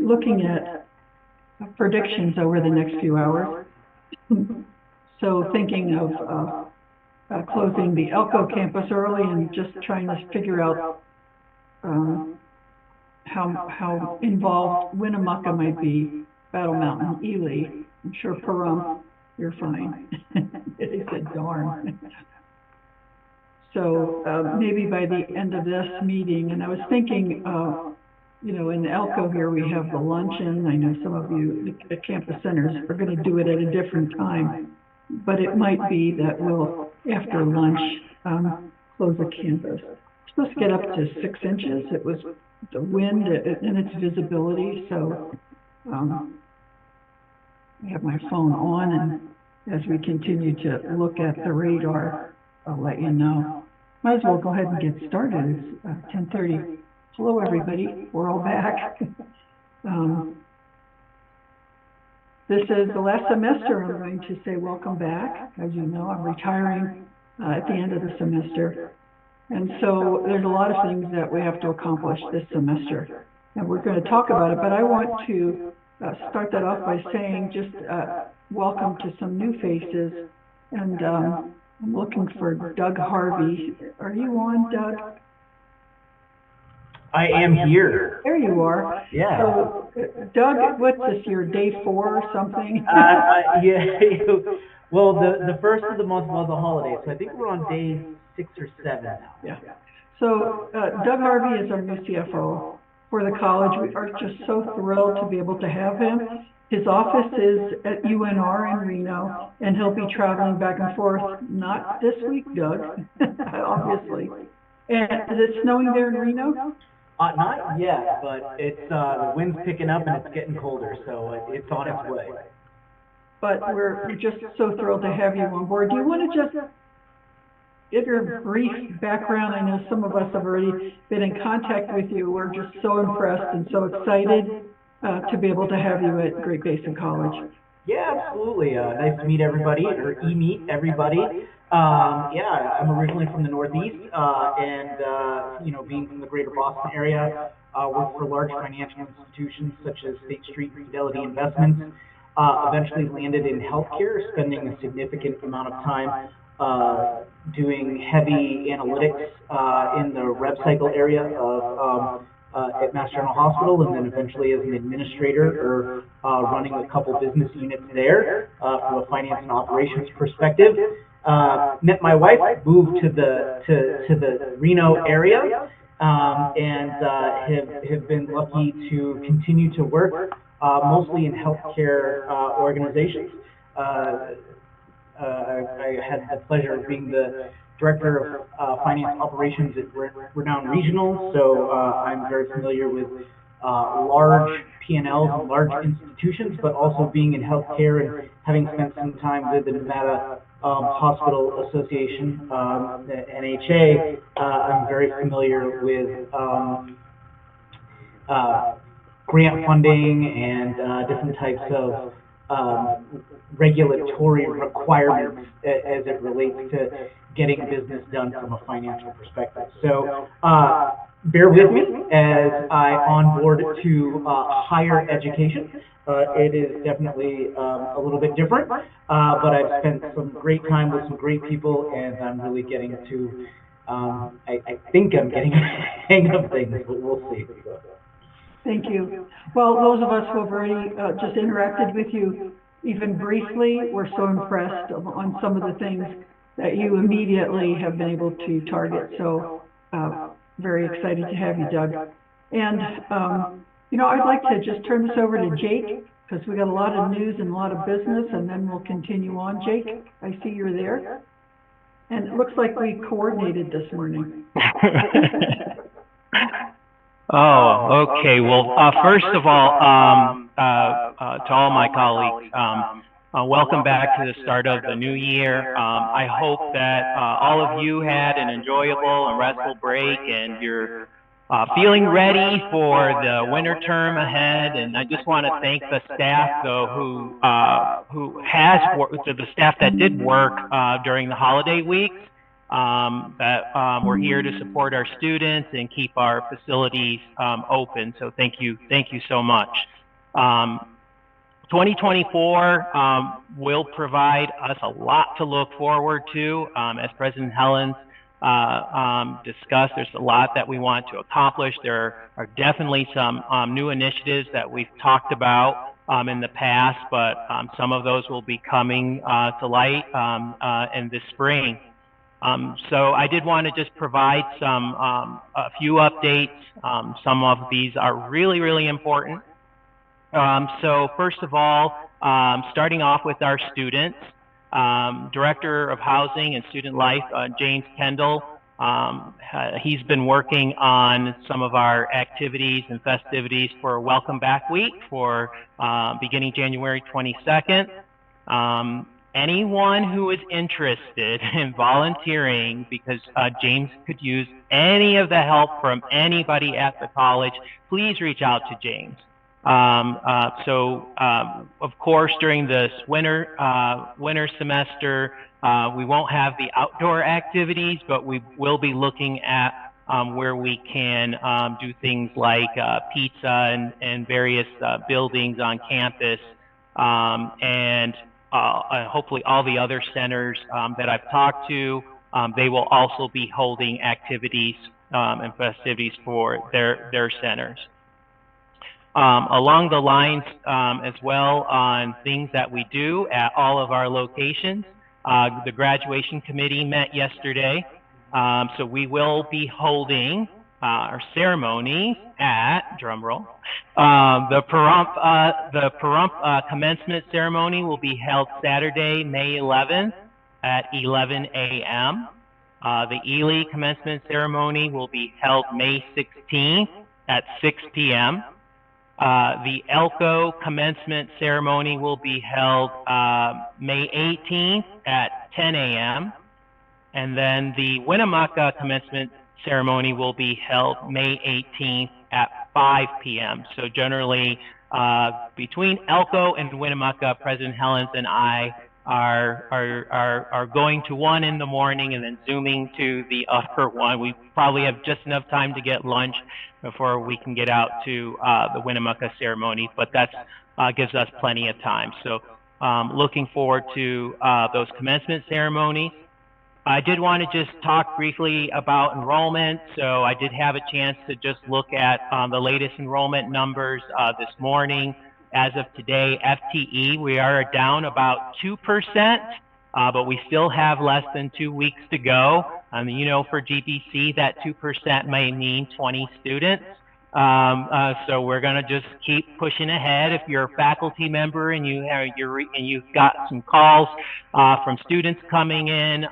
looking at predictions over the next few hours. So thinking of closing the Elko campus early and just trying to figure out how involved Winnemucca might be, Battle Mountain, Ely. I'm sure Pahrump, you're fine. They said darn. So maybe by the end of this meeting, and I was thinking, you know, in Elko here we have the luncheon. I know some of you at campus centers are going to do it at a different time, but it might be that we'll, after lunch, close the campus. It's supposed to get up to 6 inches. It was the wind and its visibility, so I have my phone on, and as we continue to look at the radar, I'll let you know. Might as well go ahead and get started. It's 10:30. Hello, everybody. We're all back. This is the last semester. I'm going to say welcome back. As you know, I'm retiring at the end of the semester. And so there's a lot of things that we have to accomplish this semester. And we're going to talk about it, but I want to start that off by saying just welcome to some new faces. And I'm looking for Doug Harvey. Are you on, Doug? I am here. There you are. Yeah. So, Doug, what's this, your day 4 or something? Yeah. Well, the first of the month was a holiday, so I think we're on day 6 or 7 now. Yeah. So Doug Harvey is our new CFO for the college. We are just so thrilled to be able to have him. His office is at UNR in Reno, and he'll be traveling back and forth, not this week, Doug, obviously. And is it snowing there in Reno? Not yet, but it's the wind's picking up and it's getting colder, so it's on its way. But we're just so thrilled to have you on board. Do you want to just give your brief background? I know some of us have already been in contact with you. We're just so impressed and so excited to be able to have you at Great Basin College. Yeah, absolutely. Nice to meet everybody, or meet everybody. Yeah, I'm originally from the Northeast, and you know, being from the greater Boston area, worked for large financial institutions such as State Street and Fidelity Investments. Eventually landed in healthcare, spending a significant amount of time doing heavy analytics in the rev cycle area of at Mass General Hospital, and then eventually as an administrator or running a couple business units there from a finance and operations perspective. Met my wife, moved to the Reno area, and have been lucky to continue to work mostly in healthcare organizations. I had the pleasure of being the director of finance operations at Renown Regional, so I'm very familiar with large P&Ls and large institutions, but also being in healthcare and having spent some time with the Nevada Hospital Association, the NHA, I'm very familiar with grant funding and different types of regulatory requirements as it relates to getting business done from a financial perspective. So bear with me as I onboard to higher education. It is definitely a little bit different, but I've spent some great time with some great people, and I'm really getting to, I think I'm getting a hang of things, but we'll see. Thank you. Well, those of us who have already just interacted with you, even briefly, we're so impressed on some of the things that you immediately have been able to target. So very excited to have you, Doug. And, you know, I'd like to just turn this over to Jake, because we got a lot of news and a lot of business, and then we'll continue on. Jake, I see you're there. And it looks like we coordinated this morning. Oh, okay. Well, first of all, to all my colleagues, welcome back to the start of the new year. I hope that all of you had an enjoyable and restful break, and you're feeling ready for the winter term ahead. And I just want to thank the staff, though, who has worked, the staff that did work during the holiday weeks. That we're here to support our students and keep our facilities open. So thank you so much. 2024 will provide us a lot to look forward to. As President Helens discussed, there's a lot that we want to accomplish. There are definitely some new initiatives that we've talked about in the past, but some of those will be coming to light in this spring. So I did want to just provide a few updates. Some of these are really, really important. So first of all, starting off with our students, Director of Housing and Student Life, James Kendall, he's been working on some of our activities and festivities for Welcome Back Week for beginning January 22nd. Anyone who is interested in volunteering, because James could use any of the help from anybody at the college, please reach out to James. Of course, during this winter semester, we won't have the outdoor activities, but we will be looking at where we can do things like pizza and various buildings on campus, and hopefully all the other centers that I've talked to, they will also be holding activities and festivities for their centers. Along the lines as well on things that we do at all of our locations, the graduation committee met yesterday, so we will be holding our ceremony at, drumroll, the Pahrump commencement ceremony will be held Saturday, May 11th at 11 a.m. The Ely commencement ceremony will be held May 16th at 6 p.m. The Elko commencement ceremony will be held May 18th at 10 a.m. And then the Winnemucca commencement ceremony will be held May 18th at 5 p.m. So generally, between Elko and Winnemucca, President Helens and I are going to one in the morning and then zooming to the other one. We probably have just enough time to get lunch before we can get out to the Winnemucca ceremony, but that gives us plenty of time. So looking forward to those commencement ceremonies. I did want to just talk briefly about enrollment. So I did have a chance to just look at the latest enrollment numbers this morning. As of today, FTE, we are down about 2%, but we still have less than 2 weeks to go. You know, for GBC, that 2% may mean 20 students. So we're going to just keep pushing ahead. If you're a faculty member and you've got some calls from students coming in,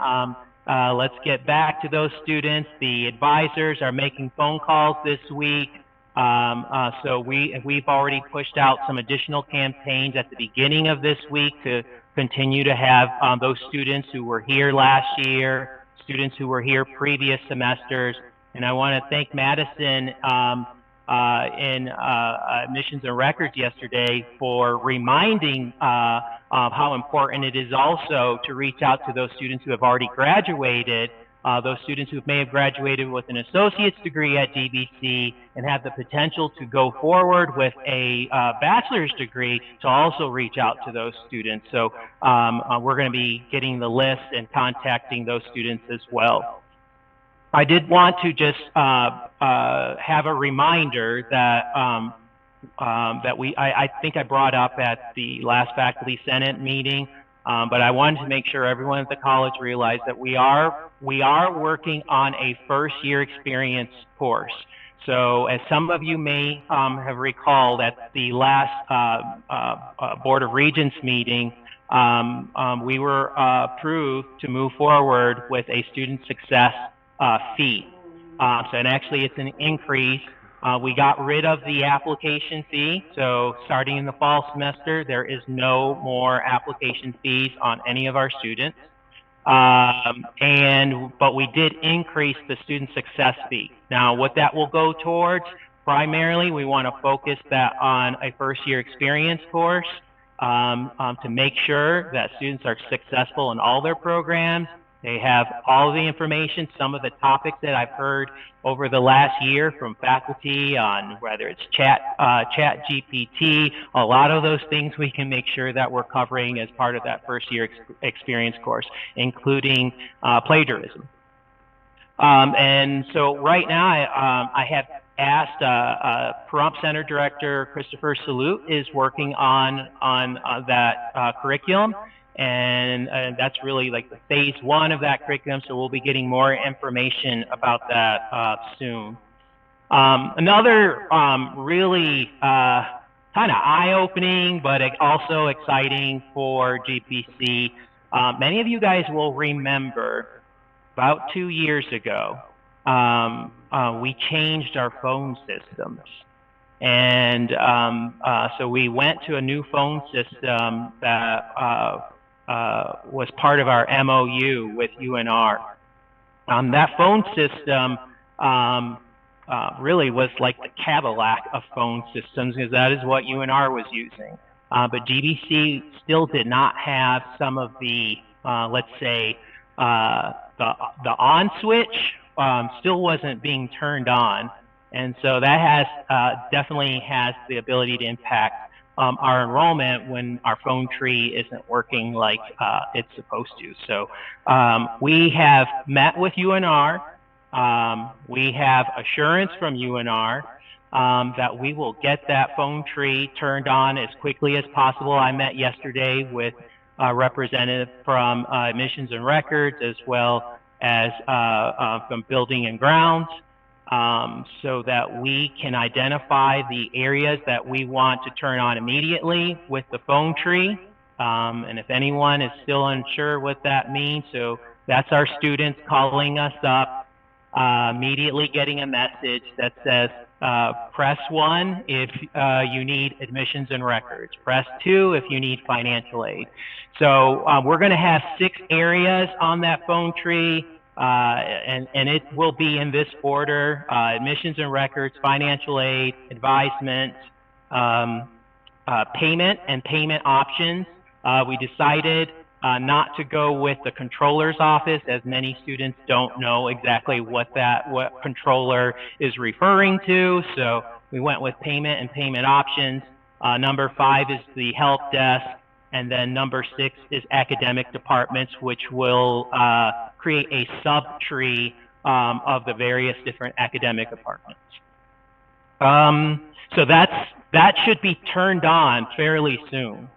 let's get back to those students. The advisors are making phone calls this week. So we've already pushed out some additional campaigns at the beginning of this week to continue to have those students who were here last year, students who were here previous semesters. And I want to thank Madison in Admissions and Records yesterday for reminding of how important it is also to reach out to those students who have already graduated, those students who may have graduated with an associate's degree at GBC and have the potential to go forward with a bachelor's degree, to also reach out to those students. So we're going to be getting the list and contacting those students as well. I did want to just have a reminder that I think I brought up at the last Faculty Senate meeting, but I wanted to make sure everyone at the college realized that we are working on a first-year experience course. So as some of you may have recalled at the last Board of Regents meeting, we were approved to move forward with a student success fee. And actually it's an increase. We got rid of the application fee, so starting in the fall semester, there is no more application fees on any of our students. But we did increase the student success fee. Now, what that will go towards, primarily, we want to focus that on a first-year experience course to make sure that students are successful in all their programs They have all the information, some of the topics that I've heard over the last year from faculty on whether it's chat GPT, a lot of those things we can make sure that we're covering as part of that first year experience course, including plagiarism. And so right now I have asked Pahrump Center Director Christopher Salute is working on that curriculum. And that's really like the phase 1 of that curriculum, so we'll be getting more information about that soon. Another really kind of eye-opening, but also exciting for GPC. Many of you guys will remember about 2 years ago, we changed our phone systems. And so we went to a new phone system that was part of our MOU with UNR. That phone system really was like the Cadillac of phone systems, because that is what UNR was using. But GBC still did not have some of the, let's say, the on switch still wasn't being turned on. And so that has definitely has the ability to impact our enrollment when our phone tree isn't working like it's supposed to. So we have met with UNR. We have assurance from UNR that we will get that phone tree turned on as quickly as possible. I met yesterday with a representative from Admissions and Records, as well as from Building and Grounds, so that we can identify the areas that we want to turn on immediately with the phone tree. And if anyone is still unsure what that means, so that's our students calling us up, immediately getting a message that says, press 1 if you need admissions and records, press 2 if you need financial aid. So we're going to have 6 areas on that phone tree. And it will be in this order: admissions and records, financial aid, advisement, payment, and payment options. We decided not to go with the controller's office, as many students don't know exactly what controller is referring to. So we went with payment and payment options. Number 5 is the help desk. And then number 6 is academic departments, which will create a subtree of the various different academic departments. So that should be turned on fairly soon.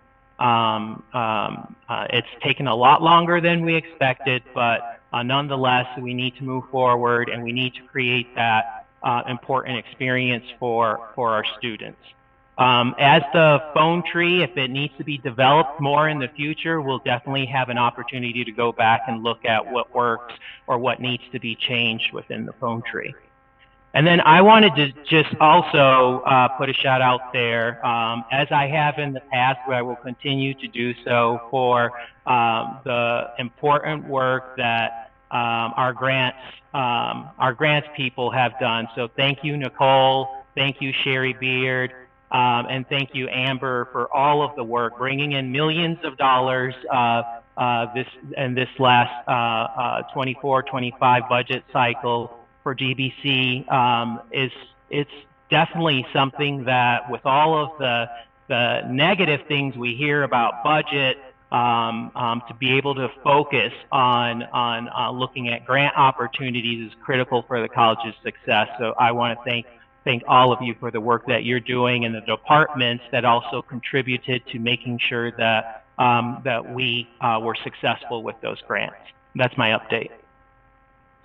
It's taken a lot longer than we expected, but nonetheless, we need to move forward and we need to create that important experience for our students. As the phone tree, if it needs to be developed more in the future, we'll definitely have an opportunity to go back and look at what works or what needs to be changed within the phone tree. And then I wanted to just also put a shout out there, as I have in the past, where I will continue to do so, for the important work that our grants people have done. So thank you, Nicole. Thank you, Sherry Beard. And thank you, Amber, for all of the work, bringing in millions of dollars this last 24-25 budget cycle for GBC. It's definitely something that, with all of the negative things we hear about budget, to be able to focus on looking at grant opportunities is critical for the college's success. So I want to thank all of you for the work that you're doing, and the departments that also contributed to making sure that that we were successful with those grants. That's my update.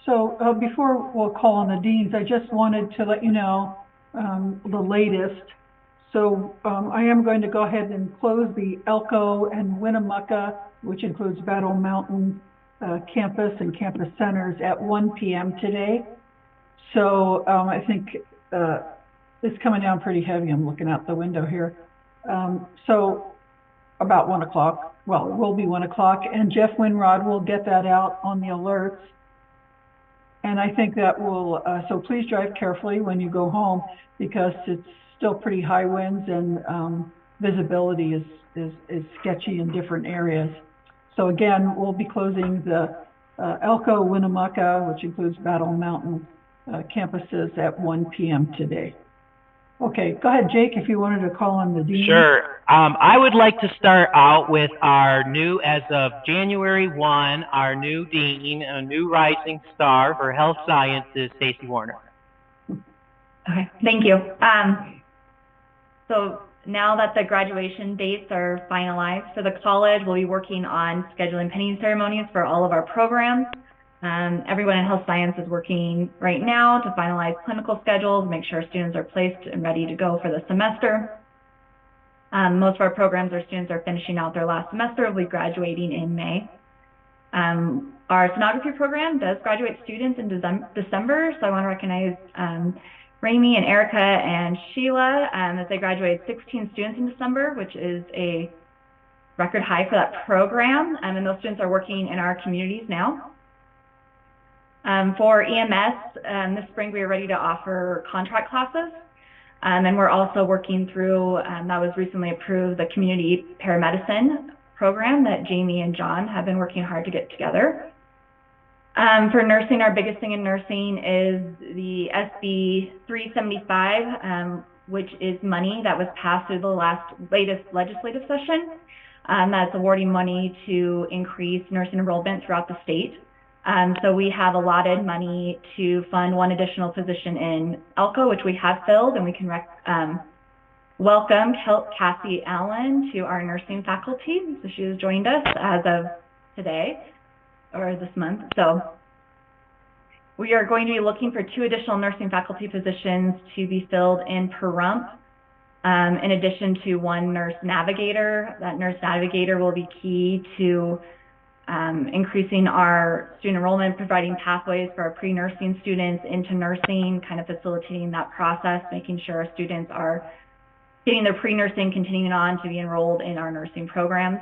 So before we'll call on the deans, I just wanted to let you know the latest. So I am going to go ahead and close the Elko and Winnemucca, which includes Battle Mountain campus and campus centers, at 1 p.m. today. So I think it's coming down pretty heavy. I'm looking out the window here. So about 1 o'clock, well, it will be 1 o'clock, and Jeff Winrod will get that out on the alerts. And I think that will, so please drive carefully when you go home, because it's still pretty high winds, and visibility is sketchy in different areas. So again, we'll be closing the Elko, Winnemucca, which includes Battle Mountain campuses at 1 p.m. today. Okay, go ahead, Jake, if you wanted to call on the dean. Sure. I would like to start out with our new, as of January 1, our new dean, a new rising star for health sciences, Stacy Warner. Okay, thank you. So now that the graduation dates are finalized for the college, we'll be working on scheduling pinning ceremonies for all of our programs. Everyone in health science is working right now to finalize clinical schedules, make sure students are placed and ready to go for the semester. Most of our programs, our students are finishing out their last semester, will be graduating in May. Our sonography program does graduate students in December, so I want to recognize Rami and Erica and Sheila as they graduated 16 students in December, which is a record high for that program, and those students are working in our communities now. For EMS, this spring we are ready to offer contract classes, and we're also working through, that was recently approved, the community paramedicine program that Jamie and John have been working hard to get together. For nursing, our biggest thing in nursing is the SB 375, which is money that was passed through the latest legislative session. That's awarding money to increase nursing enrollment throughout the state. So we have allotted money to fund one additional position in Elko, which we have filled, and we can welcome Cassie Allen to our nursing faculty. So she has joined us as of today, or this month. So we are going to be looking for 2 additional nursing faculty positions to be filled in Pahrump, in addition to 1 nurse navigator. That nurse navigator will be key to increasing our student enrollment, providing pathways for our pre-nursing students into nursing, kind of facilitating that process, making sure our students are getting their pre-nursing, continuing on to be enrolled in our nursing programs.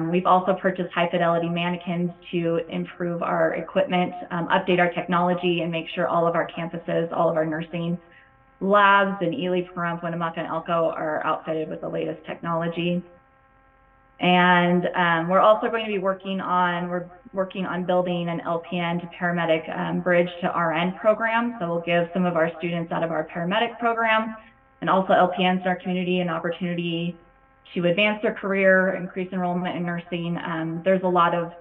We've also purchased high-fidelity mannequins to improve our equipment, update our technology, and make sure all of our campuses, all of our nursing labs in Ely, Pahrump, Winnemucca, and Elko are outfitted with the latest technology. And we're also going to be working on building an LPN to paramedic bridge to RN program. So we'll give some of our students out of our paramedic program and also LPNs in our community an opportunity to advance their career, increase enrollment in nursing. There's a lot of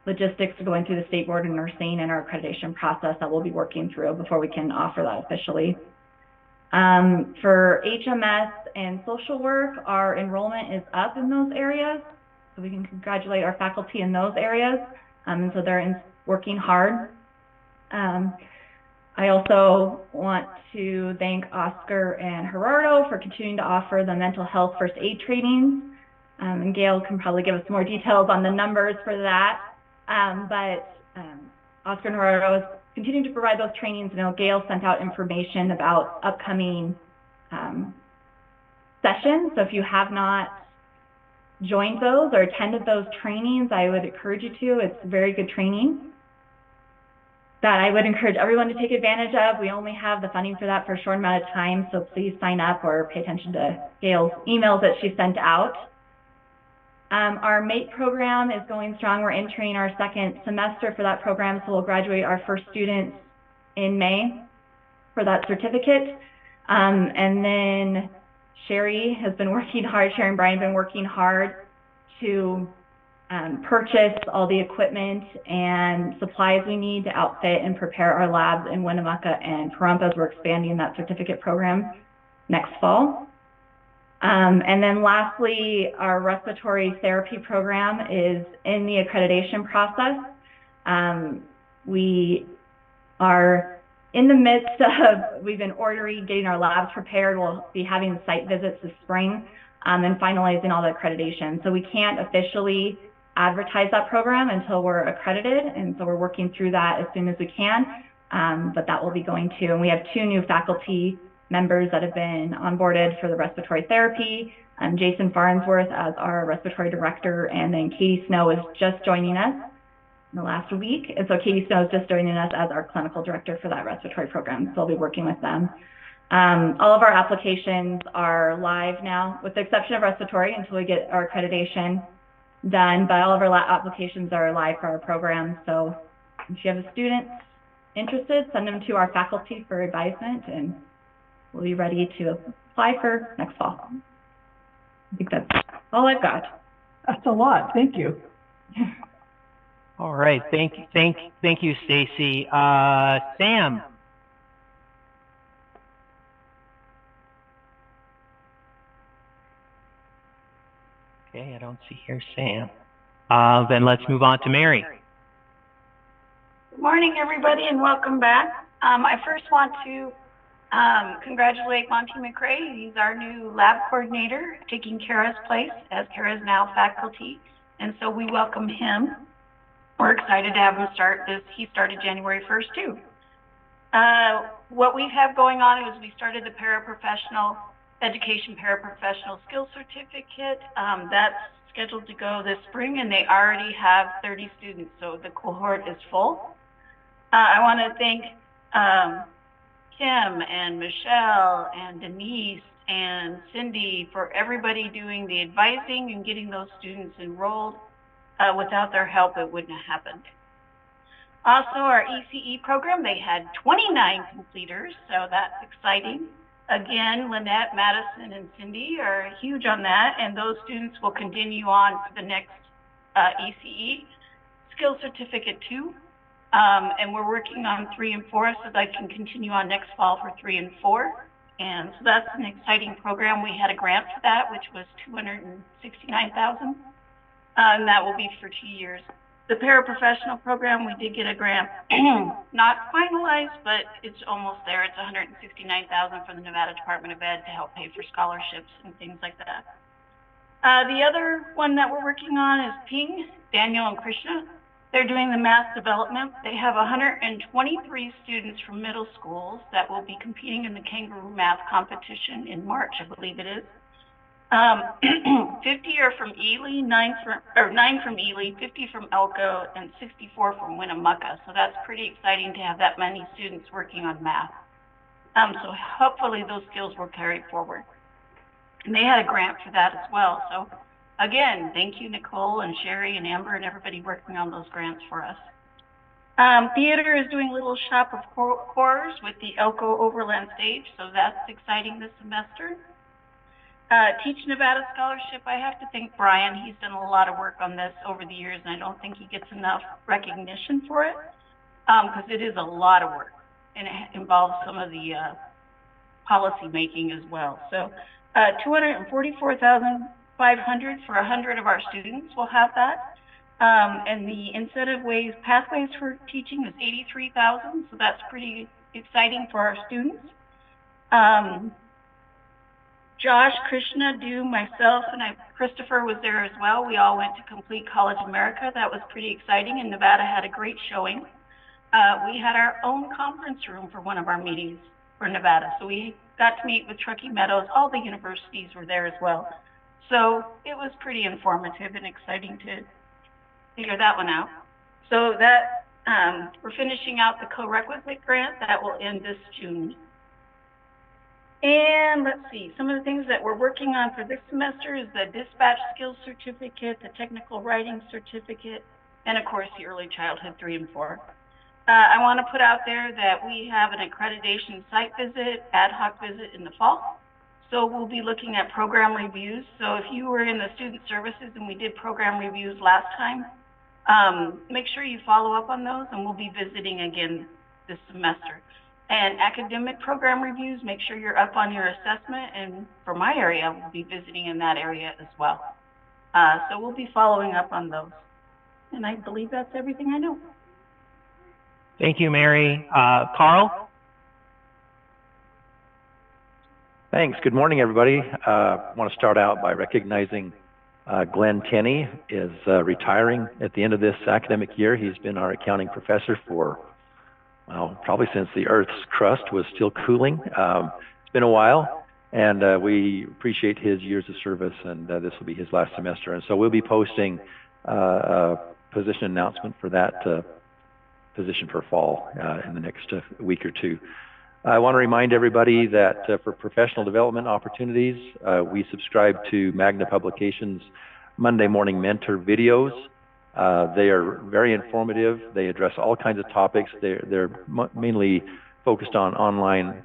logistics going through the State Board of Nursing and our accreditation process that we'll be working through before we can offer that officially. For HMS and social work, our enrollment is up in those areas, so we can congratulate our faculty in those areas, and so they're working hard. I also want to thank Oscar and Gerardo for continuing to offer the mental health first aid trainings, and Gail can probably give us more details on the numbers for that, but Oscar and Gerardo continuing to provide those trainings. You know, Gail sent out information about upcoming sessions. So if you have not joined those or attended those trainings, I would encourage you to. It's very good training that I would encourage everyone to take advantage of. We only have the funding for that for a short amount of time, so please sign up or pay attention to Gail's emails that she sent out. Our MATE program is going strong. We're entering our 2nd semester for that program, so we'll graduate our first students in May for that certificate. And then Sherry has been working hard, Sherry and Brian have been working hard to purchase all the equipment and supplies we need to outfit and prepare our labs in Winnemucca and Pahrump as we're expanding that certificate program next fall. And then lastly, our respiratory therapy program is in the accreditation process. We are in the midst of, we've been getting our labs prepared. We'll be having site visits this spring and finalizing all the accreditation. So we can't officially advertise that program until we're accredited, and so we're working through that as soon as we can, but that will be going to. And we have 2 new faculty members that have been onboarded for the respiratory therapy, Jason Farnsworth as our respiratory director, and then Katie Snow is just joining us in the last week. And so Katie Snow is just joining us as our clinical director for that respiratory program. So I'll be working with them. All of our applications are live now, with the exception of respiratory until we get our accreditation. done, but all of our applications are live for our program. So if you have a student interested, send them to our faculty for advisement, and we'll be ready to apply for next fall. I think that's all I've got. That's a lot. Thank you. All right. Thank you, Stacy. Sam. Okay, I don't see here Sam. Then let's move on to Mary. Good morning, everybody, and welcome back. I first want to congratulate Monty McRae. He's our new lab coordinator, taking Kara's place, as Kara is now faculty, and so we welcome him. We're excited to have him start this. He started January 1st, too. What we have going on is we started the paraprofessional education paraprofessional skills certificate. That's scheduled to go this spring, and they already have 30 students, so the cohort is full. I want to thank Kim and Michelle and Denise and Cindy for everybody doing the advising and getting those students enrolled. Without their help, it wouldn't have happened. Also, our ECE program, they had 29 completers, so that's exciting. Again, Lynette, Madison, and Cindy are huge on that, and those students will continue on to the next ECE Skills Certificate 2. And we're working on 3 and 4 so that I can continue on next fall for 3 and 4. And so that's an exciting program. We had a grant for that, which was $269,000. And that will be for 2 years. The paraprofessional program, we did get a grant, not finalized, but it's almost there. It's $169,000 from the Nevada Department of Ed to help pay for scholarships and things like that. The other one that we're working on is Ping, Daniel and Krishna. They're doing the math development. They have 123 students from middle schools that will be competing in the kangaroo math competition in March, I believe it is. 50 are from Ely, 9 from Ely, 50 from Elko, and 64 from Winnemucca. So that's pretty exciting to have that many students working on math. So hopefully those skills will carry forward. And they had a grant for that as well. So again, thank you, Nicole and Sherry and Amber and everybody working on those grants for us. Theater is doing a little shop of horrors with the Elko Overland Stage. So that's exciting this semester. Teach Nevada Scholarship, I have to thank Brian. He's done a lot of work on this over the years, and I don't think he gets enough recognition for it, because it is a lot of work, and it involves some of the policy making as well. So $244,500 for 100 of our students will have that. And the incentive pathways for teaching is $83,000, so that's pretty exciting for our students. Josh, Krishna, myself, and Christopher was there as well. We all went to Complete College America. That was pretty exciting, and Nevada had a great showing. We had our own conference room for one of our meetings for Nevada, so we got to meet with Truckee Meadows. All the universities were there as well. So it was pretty informative and exciting to figure that one out. So that we're finishing out the co-requisite grant. That will end this June. And let's see, some of the things that we're working on for this semester is the dispatch skills certificate, the technical writing certificate, and of course the early childhood 3 and 4. I want to put out there that we have an accreditation site visit, ad hoc visit in the fall. So we'll be looking at program reviews. So if you were in the student services and we did program reviews last time, make sure you follow up on those, and we'll be visiting again this semester. And academic program reviews, make sure you're up on your assessment, and for my area, we'll be visiting in that area as well. So we'll be following up on those. And I believe that's everything I know. Thank you, Mary. Carl? Thanks. Good morning, everybody. I want to start out by recognizing Glenn Tenney is retiring at the end of this academic year. He's been our accounting professor for, well, probably since the Earth's crust was still cooling. It's been a while, and we appreciate his years of service, and this will be his last semester. And so we'll be posting a position announcement for that position for fall in the next week or two. I want to remind everybody that for professional development opportunities, we subscribe to Magna Publications' Monday Morning Mentor videos. They are very informative. They address all kinds of topics. They're mainly focused on online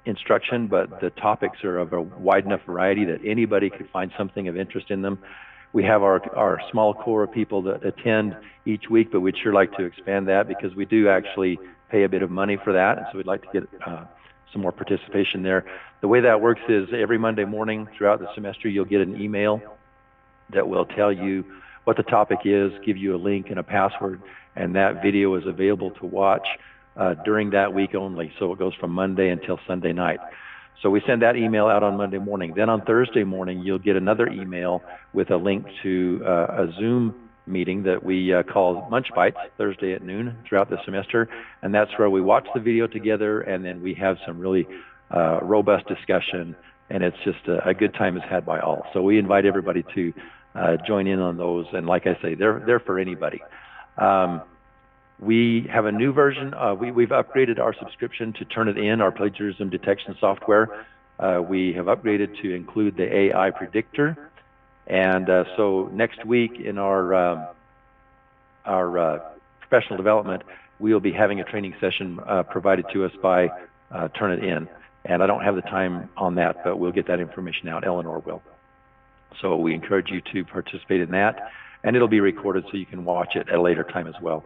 instruction, but the topics are of a wide enough variety that anybody could find something of interest in them. We have our small core of people that attend each week, but we'd sure like to expand that because we do actually pay a bit of money for that, and so we'd like to get some more participation there. The way that works is every Monday morning throughout the semester, you'll get an email that will tell you what the topic is, give you a link and a password, and that video is available to watch during that week only. So it goes from Monday until Sunday night. So we send that email out on Monday morning. Then on Thursday morning, you'll get another email with a link to a Zoom meeting that we call Munch Bites, Thursday at noon throughout the semester. And that's where we watch the video together, and then we have some really robust discussion, and it's just a good time is had by all. So we invite everybody to join in on those, and like I say, they're for anybody. We have a new version. We've upgraded our subscription to Turnitin, our plagiarism detection software. We have upgraded to include the AI predictor, and so next week in our professional development, we'll be having a training session provided to us by Turnitin. And I don't have the time on that, but we'll get that information out. Eleanor will. So we encourage you to participate in that, and it'll be recorded so you can watch it at a later time as well.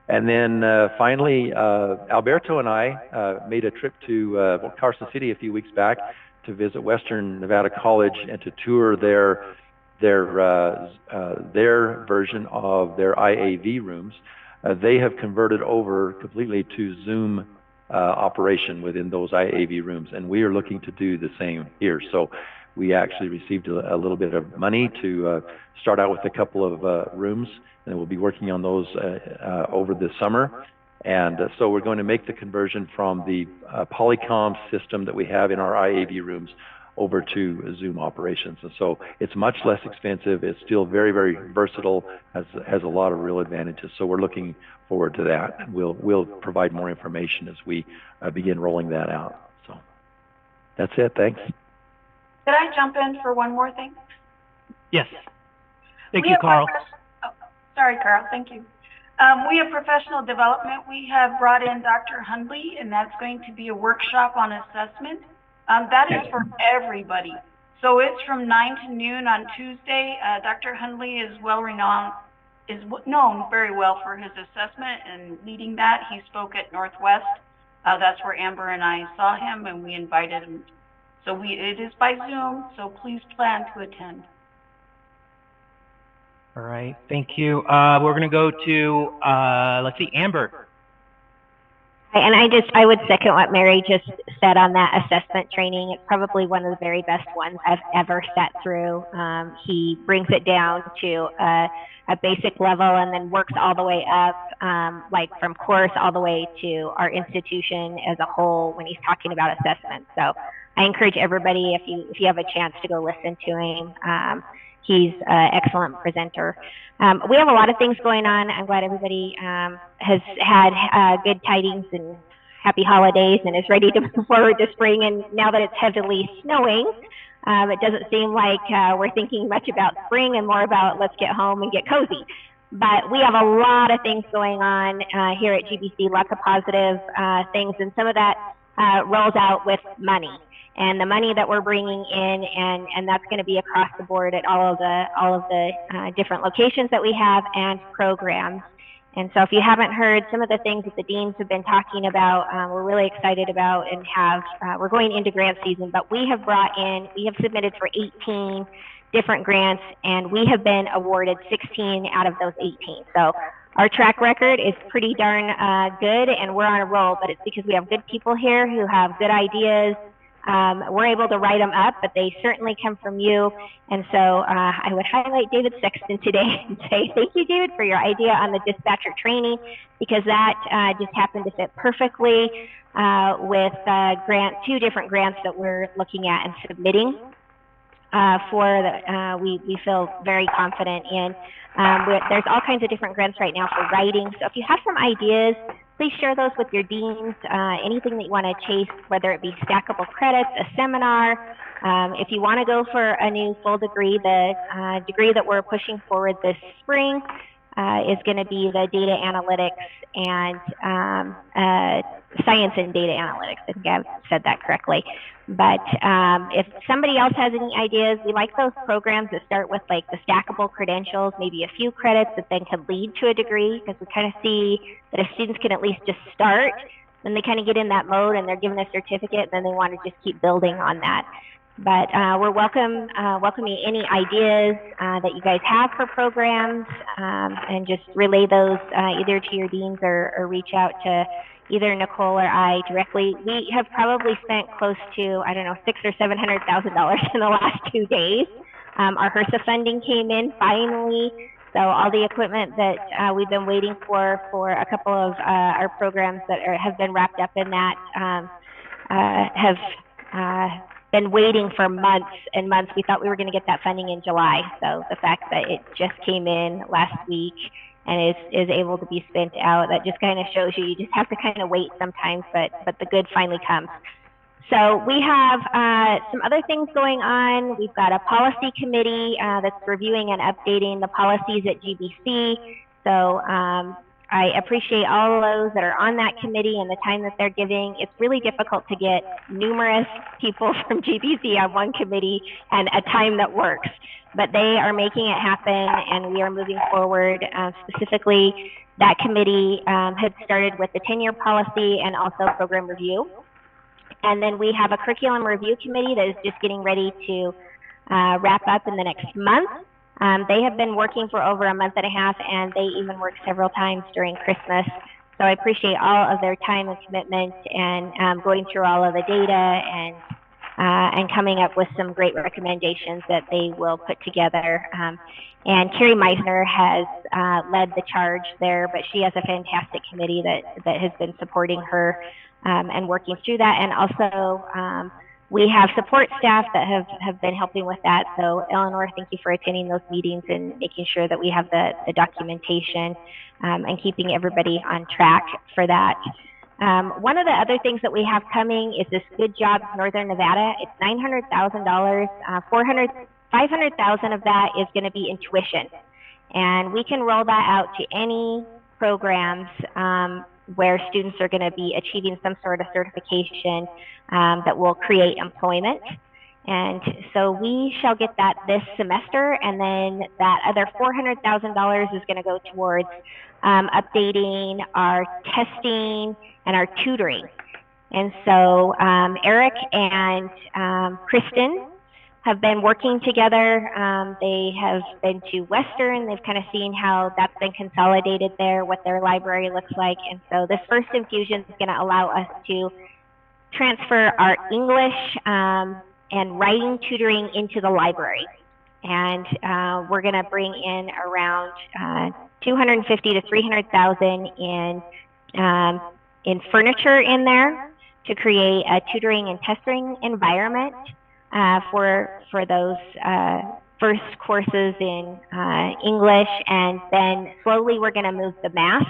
And then finally, Alberto and I made a trip to Carson City a few weeks back to visit Western Nevada College and to tour their version of their IAV rooms. They have converted over completely to Zoom operation within those IAV rooms, and we are looking to do the same here. So we actually received a little bit of money to start out with a couple of rooms, and we'll be working on those over the summer. And so we're going to make the conversion from the Polycom system that we have in our IAV rooms over to Zoom operations. And so it's much less expensive. It's still very, very versatile, has a lot of real advantages. So we're looking forward to that. We'll provide more information as we begin rolling that out. So that's it. Thanks. Could I jump in for one more thing? Yes. Thank you, Carl. Sorry, Carl. Thank you. We have professional development. We have brought in Dr. Hundley, and that's going to be a workshop on assessment. That is for everybody. So it's from 9 to noon on Tuesday. Dr. Hundley is known very well for his assessment and leading that. He spoke at Northwest. That's where Amber and I saw him, and we invited him. So it is by Zoom, so please plan to attend. All right, thank you. We're going to go to, let's see, Amber. And I would second what Mary just said on that assessment training. It's probably one of the very best ones I've ever sat through. He brings it down to a basic level and then works all the way up, like from course all the way to our institution as a whole when he's talking about assessment. So I encourage everybody, if you have a chance, to go listen to him. He's an excellent presenter. We have a lot of things going on. I'm glad everybody has had good tidings and happy holidays and is ready to move forward to spring. And now that it's heavily snowing, it doesn't seem like we're thinking much about spring and more about let's get home and get cozy. But we have a lot of things going on here at GBC, lots of positive things, and some of that rolls out with money. And the money that we're bringing in, and that's going to be across the board at all of the different locations that we have and programs. And so if you haven't heard some of the things that the deans have been talking about, we're really excited about and we're going into grant season, but we have submitted for 18 different grants, and we have been awarded 16 out of those 18. So our track record is pretty darn good, and we're on a roll, but it's because we have good people here who have good ideas. We're able to write them up, but they certainly come from you. And so I would highlight David Sexton today and say thank you, David, for your idea on the dispatcher training, because that just happened to fit perfectly with two different grants that we're looking at and submitting we feel very confident in. There's all kinds of different grants right now for writing. So if you have some ideas please share those with your deans. Anything that you want to chase, whether it be stackable credits, a seminar. If you want to go for a new full degree, the degree that we're pushing forward this spring is going to be the data analytics and science and data analytics. I think I've said that correctly. But if somebody else has any ideas, we like those programs that start with like the stackable credentials, maybe a few credits that then could lead to a degree, because we kind of see that if students can at least just start, then they kind of get in that mode and they're given a certificate, and then they want to just keep building on that. But we're welcoming any ideas that you guys have for programs, and just relay those either to your deans or reach out to either Nicole or I directly. We have probably spent close to, I don't know, $600,000 or $700,000 in the last 2 days. Our HRSA funding came in finally, so all the equipment that we've been waiting for a couple of our programs that have been wrapped up in that have been waiting for months and months. We thought we were going to get that funding in July, so the fact that it just came in last week and is able to be spent out, that just kind of shows you just have to kind of wait sometimes, but the good finally comes. So we have some other things going on. We've got a policy committee that's reviewing and updating the policies at GBC. So I appreciate all of those that are on that committee and the time that they're giving. It's really difficult to get numerous people from GBC on one committee and a time that works, but they are making it happen, and we are moving forward. Specifically, that committee had started with the 10-year policy and also program review. And then we have a curriculum review committee that is just getting ready to wrap up in the next month. They have been working for over a month and a half, and they even worked several times during Christmas. So I appreciate all of their time and commitment and going through all of the data and coming up with some great recommendations that they will put together. And Carrie Meisner has led the charge there, but she has a fantastic committee that has been supporting her and working through that. And also, we have support staff that have been helping with that. So Eleanor, thank you for attending those meetings and making sure that we have the documentation and keeping everybody on track for that. One of the other things that we have coming is this Good Jobs Northern Nevada. It's $900,000. $500,000 of that is going to be in tuition, and we can roll that out to any programs where students are going to be achieving some sort of certification that will create employment. And so we shall get that this semester, and then that other $400,000 is going to go towards updating our testing and our tutoring. And so Eric and Kristen have been working together. They have been to Western. They've kind of seen how that's been consolidated there, what their library looks like. And so this first infusion is going to allow us to transfer our English and writing tutoring into the library. And we're going to bring in around $250,000 to $300,000 in furniture in there to create a tutoring and testing environment for those first courses in English, and then slowly we're going to move the math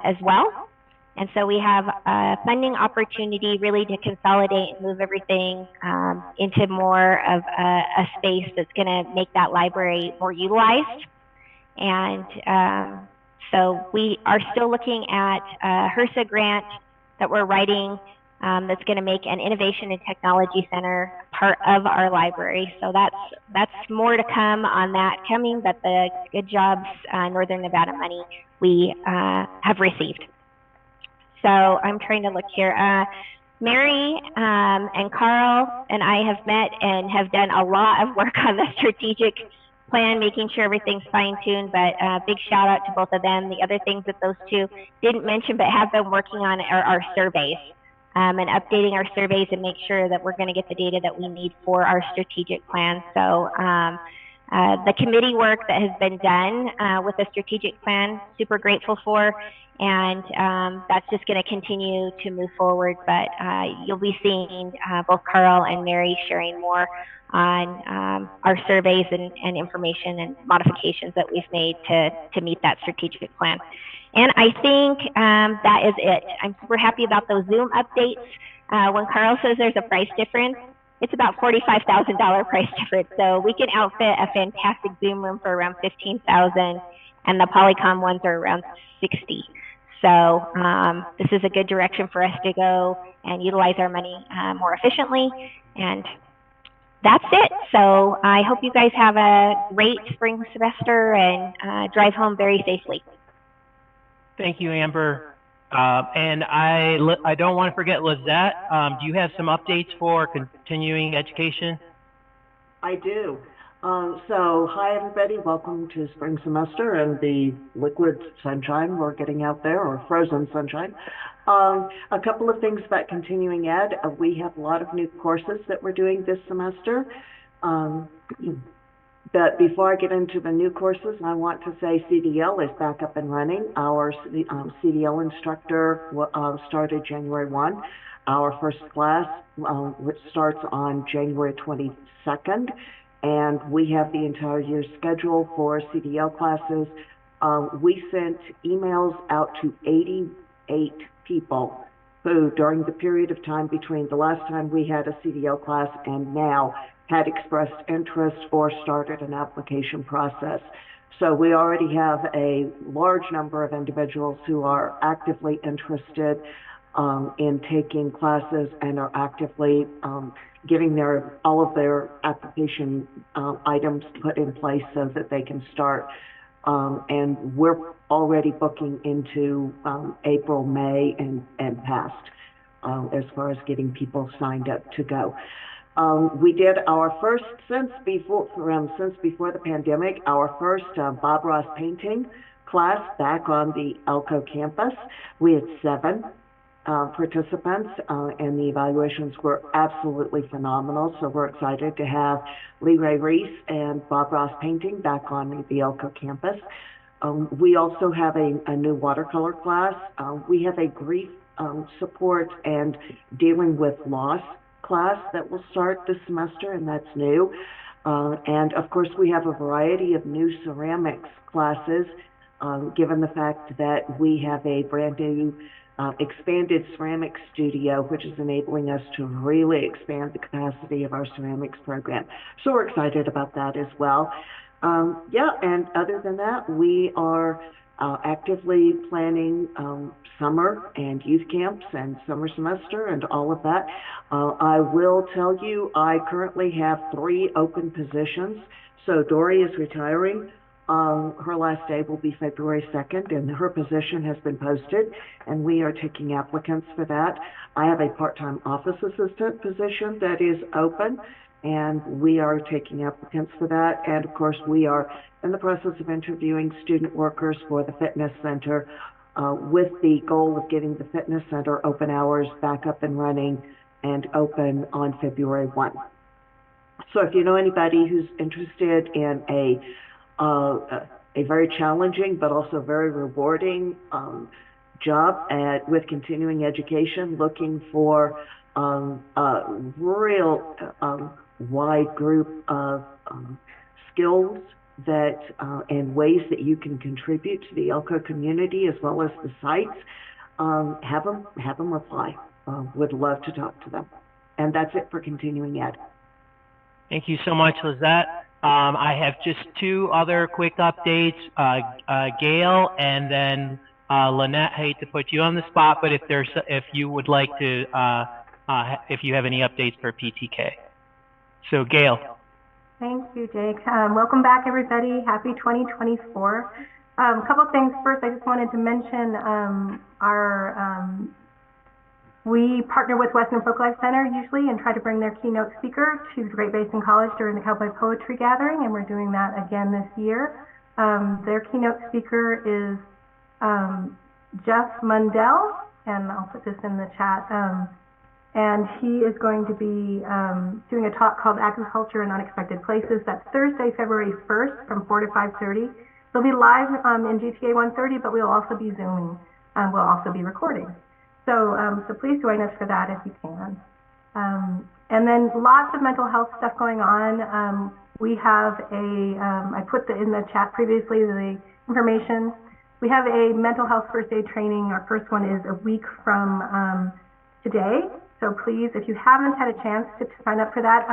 as well. And so we have a funding opportunity really to consolidate and move everything into more of a space that's going to make that library more utilized. And so we are still looking at a HRSA grant that we're writing that's going to make an innovation and technology center part of our library. So that's more to come on that coming, but the Good Jobs Northern Nevada money we have received. So I'm trying to look here. Mary and Carl and I have met and have done a lot of work on the strategic plan, making sure everything's fine-tuned, but big shout out to both of them. The other things that those two didn't mention but have been working on are our surveys and updating our surveys and make sure that we're going to get the data that we need for our strategic plan. So the committee work that has been done with the strategic plan, super grateful for, and that's just going to continue to move forward. But you'll be seeing both Carl and Mary sharing more on our surveys and information and modifications that we've made to meet that strategic plan. And I think that is it. I'm super happy about those Zoom updates. When Carl says there's a price difference, it's about $45,000 price difference. So we can outfit a fantastic Zoom room for around $15,000, and the Polycom ones are around $60,000. So this is a good direction for us to go and utilize our money more efficiently. And that's it. So I hope you guys have a great spring semester and drive home very safely. Thank you, Amber. And I don't want to forget Lizette. Do you have some updates for continuing education? I do. So hi everybody, welcome to spring semester and the liquid sunshine we're getting out there, or frozen sunshine. A couple of things about continuing ed. We have a lot of new courses that we're doing this semester. But before I get into the new courses, I want to say CDL is back up and running. Our CDL instructor started January 1. Our first class, which starts on January 22nd. And we have the entire year's schedule for CDL classes. We sent emails out to 88 people who, during the period of time between the last time we had a CDL class and now, had expressed interest or started an application process. So we already have a large number of individuals who are actively interested in taking classes and are actively getting all of their application items put in place so that they can start. And we're already booking into April, May, and past as far as getting people signed up to go. We did our first, since before the pandemic, our first Bob Ross painting class back on the Elko campus. We had 7 participants, and the evaluations were absolutely phenomenal. So we're excited to have Lee Ray Reese and Bob Ross painting back on the Elko campus. We also have a new watercolor class. We have a grief support and dealing with loss class that will start this semester, and that's new. And of course, we have a variety of new ceramics classes, given the fact that we have a brand new expanded ceramics studio, which is enabling us to really expand the capacity of our ceramics program. So we're excited about that as well. Yeah, and other than that, we are actively planning summer and youth camps and summer semester and all of that. I will tell you, I currently have 3 open positions. So Dory is retiring. Her last day will be February 2nd, and her position has been posted, and we are taking applicants for that. I have a part-time office assistant position that is open, and we are taking applicants for that. And of course, we are in the process of interviewing student workers for the fitness center with the goal of getting the fitness center open hours back up and running and open on February 1. So if you know anybody who's interested in a very challenging but also very rewarding job with continuing education, looking for a real wide group of skills that and ways that you can contribute to the Elko community as well as the sites, have them apply. Would love to talk to them. And that's it for continuing ed. Thank you so much, Lizette. I have just 2 other quick updates. Gail and then Lynette, hate to put you on the spot, but if you would like to, if you have any updates for PTK. So Gail. Thank you, Jake. Welcome back, everybody. Happy 2024. A couple of things. First, I just wanted to mention we partner with Western Folklife Center usually and try to bring their keynote speaker to Great Basin College during the Cowboy Poetry Gathering, and we're doing that again this year. Their keynote speaker is Jeff Mundell, and I'll put this in the chat. And he is going to be doing a talk called Agriculture in Unexpected Places. That's Thursday, February 1st from 4 to 5:30. It'll be live in GTA 130, but we'll also be Zooming. We'll also be recording. So please join us for that if you can. And then lots of mental health stuff going on. We have I put in the chat previously the information. We have a mental health first aid training. Our first one is a week from today. So please, if you haven't had a chance to sign up for that,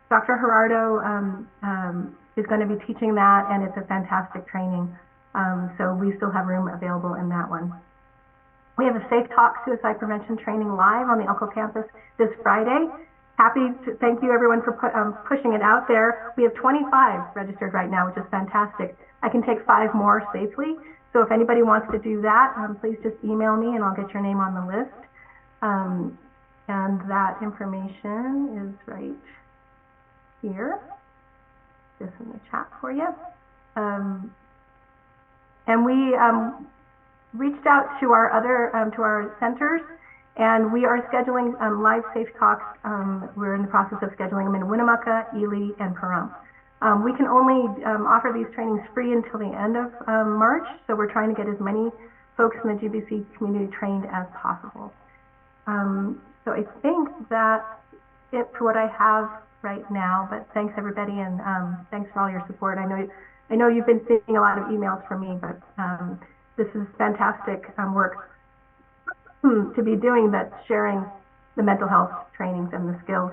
Dr. Gerardo is going to be teaching that, and it's a fantastic training. So we still have room available in that one. We have a Safe Talk Suicide Prevention training live on the Elko campus this Friday. Happy to thank you everyone for pushing it out there. We have 25 registered right now, which is fantastic. I can take 5 more safely. So if anybody wants to do that, please just email me and I'll get your name on the list. And that information is right here, just in the chat for you. And we reached out to our other to our centers, and we are scheduling live Safe Talks. We're in the process of scheduling them in Winnemucca, Ely, and Pahrump. We can only offer these trainings free until the end of March, so we're trying to get as many folks in the GBC community trained as possible. So I think that's it for what I have right now, but thanks everybody, and thanks for all your support. I know you've been seeing a lot of emails from me, but this is fantastic work to be doing, that's sharing the mental health trainings and the skills.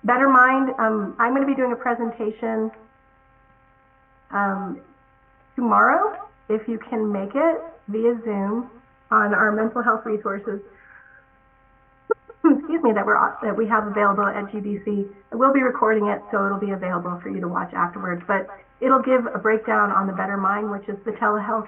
Better Mind, I'm going to be doing a presentation tomorrow, if you can make it, via Zoom, on our mental health resources excuse me, that we have available at GBC. I will be recording it, so it'll be available for you to watch afterwards, but it'll give a breakdown on the Better Mind, which is the telehealth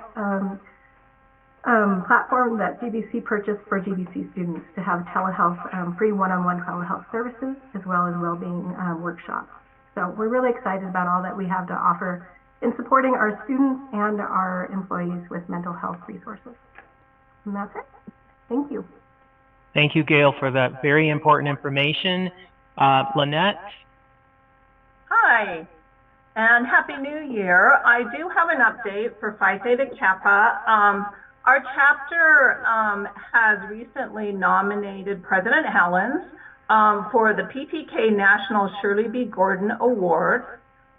platform that GBC purchased for GBC students to have telehealth, free one-on-one telehealth services, as well as well-being workshops. So we're really excited about all that we have to offer in supporting our students and our employees with mental health resources. And that's it. Thank you. Thank you, Gail, for that very important information. Lynette? Hi, and Happy New Year. I do have an update for Phi Theta Kappa. Our chapter has recently nominated President Helens for the PTK National Shirley B. Gordon Award.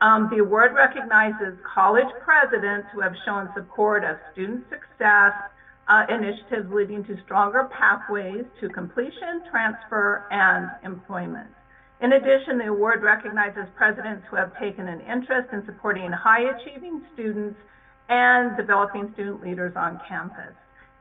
The award recognizes college presidents who have shown support of student success initiatives leading to stronger pathways to completion, transfer, and employment. In addition, the award recognizes presidents who have taken an interest in supporting high-achieving students and developing student leaders on campus.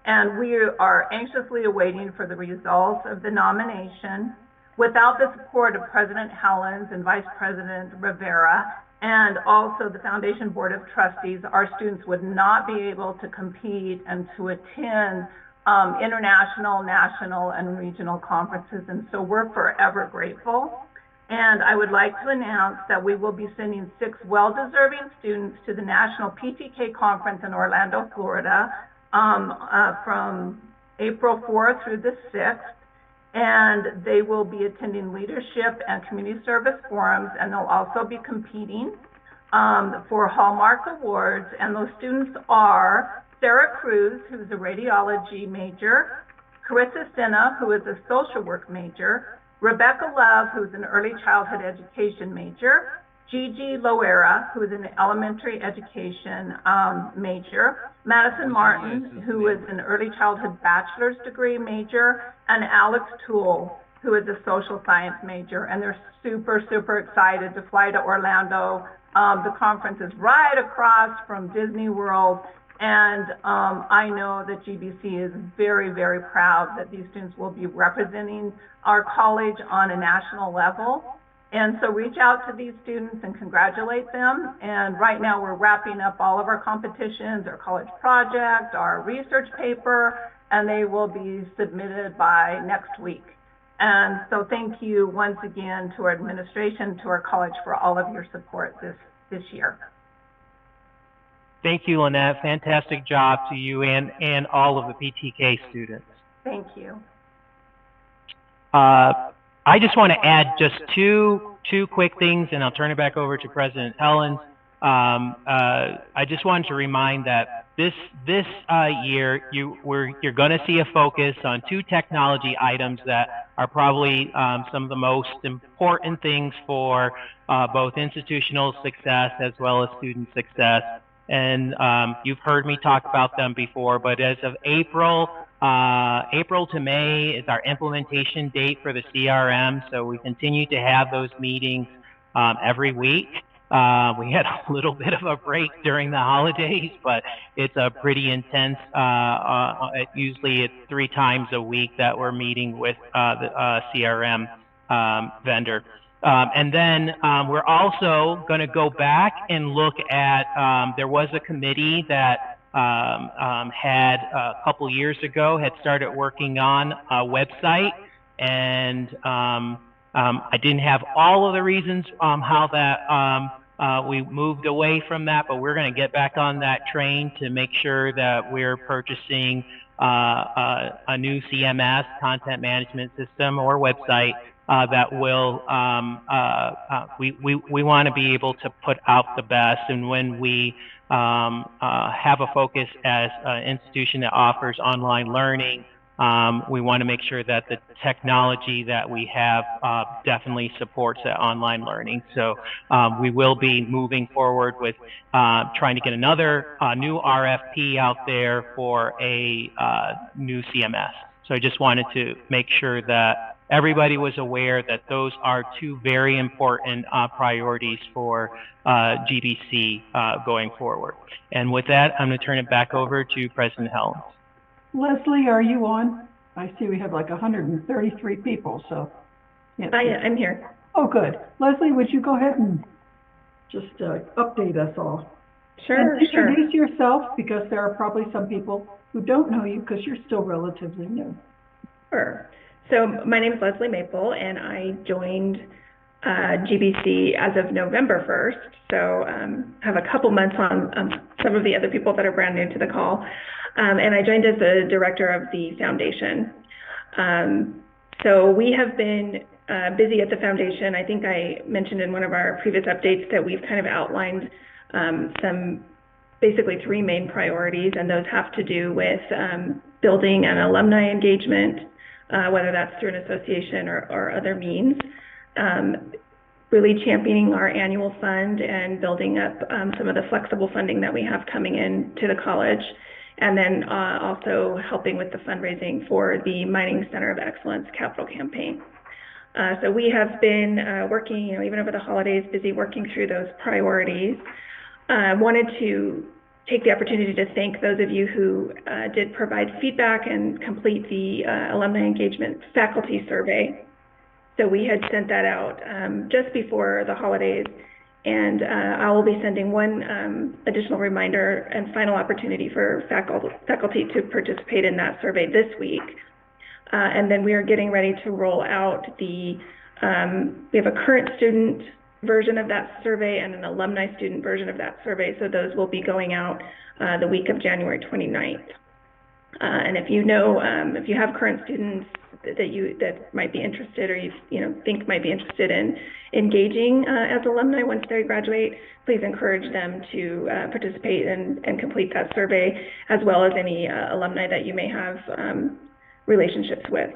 And we are anxiously awaiting for the results of the nomination. Without the support of President Helens and Vice President Rivera, and also the Foundation Board of Trustees, our students would not be able to compete and to attend international, national, and regional conferences, and so we're forever grateful. And I would like to announce that we will be sending 6 well-deserving students to the National PTK Conference in Orlando, Florida, from April 4th through the 6th. And they will be attending leadership and community service forums, and they'll also be competing for Hallmark Awards. And those students are Sarah Cruz, who's a radiology major, Carissa Senna, who is a social work major, Rebecca Love, who's an early childhood education major, Gigi Loera, who is an elementary education major, Madison Martin, who is an early childhood bachelor's degree major, and Alex Toole, who is a social science major. And they're super, super excited to fly to Orlando. The conference is right across from Disney World. And I know that GBC is very, very proud that these students will be representing our college on a national level. And so reach out to these students and congratulate them. And right now we're wrapping up all of our competitions, our college project, our research paper, and they will be submitted by next week. And so thank you once again to our administration, to our college for all of your support this year. Thank you, Lynette. Fantastic job to you and all of the PTK students. Thank you. I just want to add just two quick things, and I'll turn it back over to President Helens. I just wanted to remind that this year you're going to see a focus on two technology items that are probably some of the most important things for both institutional success as well as student success. And you've heard me talk about them before, but as of April to May is our implementation date for the CRM. So we continue to have those meetings every week. We had a little bit of a break during the holidays, but it's a pretty intense, usually it's 3 times a week that we're meeting with the CRM vendor. And then we're also going to go back and look at, there was a committee that had a couple years ago had started working on a website, and I didn't have all of the reasons how that we moved away from that, but we're going to get back on that train to make sure that we're purchasing a new CMS, content management system or website, that will, we want to be able to put out the best. And when we have a focus as an institution that offers online learning, we want to make sure that the technology that we have definitely supports that online learning. So we will be moving forward with trying to get another new RFP out there for a new CMS. So I just wanted to make sure that everybody was aware that those are 2 very important priorities for GBC going forward. And with that, I'm going to turn it back over to President Helms. Leslie, are you on? I see we have like 133 people, so. Yeah. I'm here. Oh, good. Leslie, would you go ahead and just update us all? Sure, and introduce yourself, because there are probably some people who don't know you because you're still relatively new. Sure. So my name is Leslie Maple, and I joined GBC as of November 1st. So have a couple months on some of the other people that are brand new to the call. And I joined as the director of the foundation. So we have been busy at the foundation. I think I mentioned in one of our previous updates that we've kind of outlined some basically 3 main priorities, and those have to do with building an alumni engagement, whether that's through an association or other means, really championing our annual fund and building up some of the flexible funding that we have coming in to the college, and then also helping with the fundraising for the Mining Center of Excellence capital campaign. So we have been working, even over the holidays, busy working through those priorities. Wanted to take the opportunity to thank those of you who did provide feedback and complete the alumni engagement faculty survey. So we had sent that out just before the holidays, and I will be sending one additional reminder and final opportunity for faculty to participate in that survey this week. And then we are getting ready to roll out the, we have a current student version of that survey and an alumni student version of that survey. So those will be going out the week of January 29th. And if you know, if you have current students that might be interested, or you think might be interested in engaging as alumni once they graduate, please encourage them to participate and complete that survey, as well as any alumni that you may have relationships with.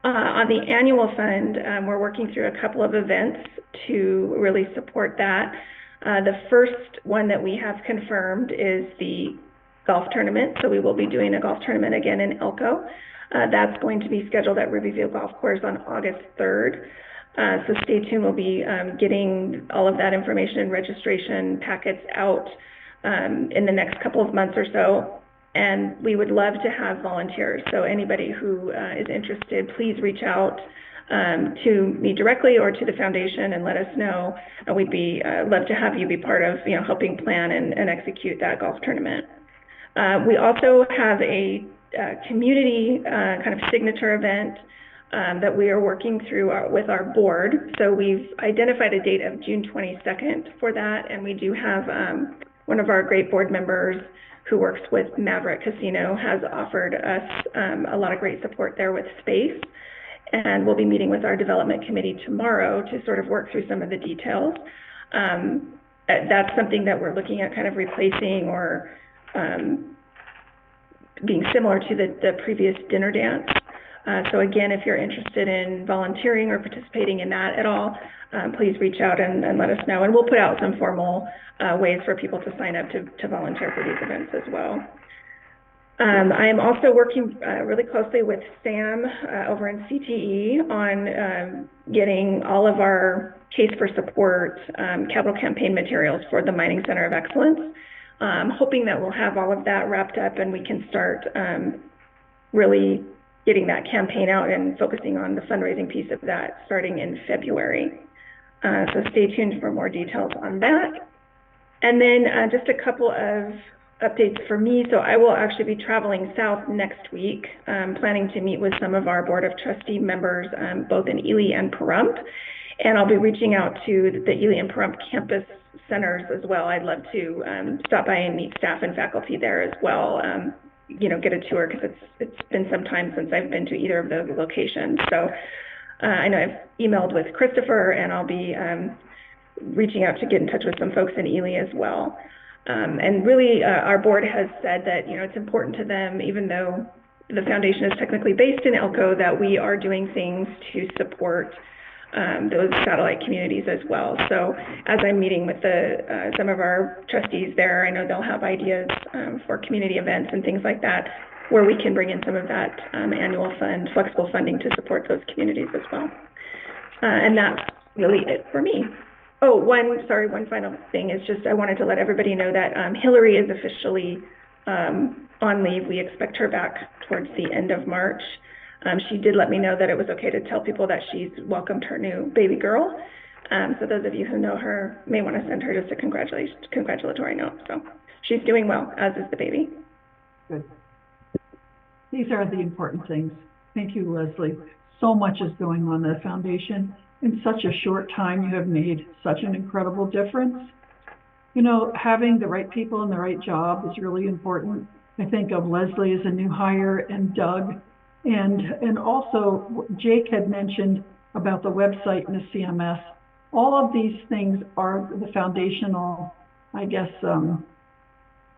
On the annual fund, we're working through a couple of events to really support that. The first one that we have confirmed is the golf tournament. So we will be doing a golf tournament again in Elko. That's going to be scheduled at Rubyville Golf Course on August 3rd. So stay tuned. We'll be getting all of that information and registration packets out in the next couple of months or so. And we would love to have volunteers. So anybody who is interested, please reach out to me directly or to the foundation and let us know. We'd be love to have you be part of helping plan and execute that golf tournament. We also have a community kind of signature event that we are working through with our board. So we've identified a date of June 22nd for that, and we do have one of our great board members who works with Maverick Casino has offered us a lot of great support there with space. And we'll be meeting with our development committee tomorrow to sort of work through some of the details. That's something that we're looking at kind of replacing or being similar to the previous dinner dance. So again, if you're interested in volunteering or participating in that at all, please reach out and let us know. And we'll put out some formal ways for people to sign up to volunteer for these events as well. I am also working really closely with Sam over in CTE on getting all of our Case for Support capital campaign materials for the Mining Center of Excellence. Hoping that we'll have all of that wrapped up and we can start really getting that campaign out and focusing on the fundraising piece of that starting in February. So stay tuned for more details on that. And then just a couple of updates for me. So I will actually be traveling south next week, planning to meet with some of our Board of Trustee members, both in Ely and Pahrump. And I'll be reaching out to the Ely and Pahrump campus centers as well. I'd love to stop by and meet staff and faculty there as well. You know, get a tour because it's been some time since I've been to either of those locations. So I know I've emailed with Christopher and I'll be reaching out to get in touch with some folks in Ely as well. And really our board has said that, you know, it's important to them, even though the foundation is technically based in Elko, that we are doing things to support those satellite communities as well. So as I'm meeting with some of our trustees there, I know they'll have ideas for community events and things like that, where we can bring in some of that annual fund, flexible funding to support those communities as well. And that's really it for me. Oh, one final thing is just I wanted to let everybody know that Hillary is officially on leave. We expect her back towards the end of March. She did let me know that it was okay to tell people that she's welcomed her new baby girl. So those of you who know her may want to send her just a congratulatory note. So she's doing well, as is the baby. Good. These are the important things. Thank you, Leslie. So much is going on in the foundation. In such a short time, you have made such an incredible difference. You know, having the right people in the right job is really important. I think of Leslie as a new hire and Doug. And also, Jake had mentioned about the website and the CMS. All of these things are the foundational, I guess,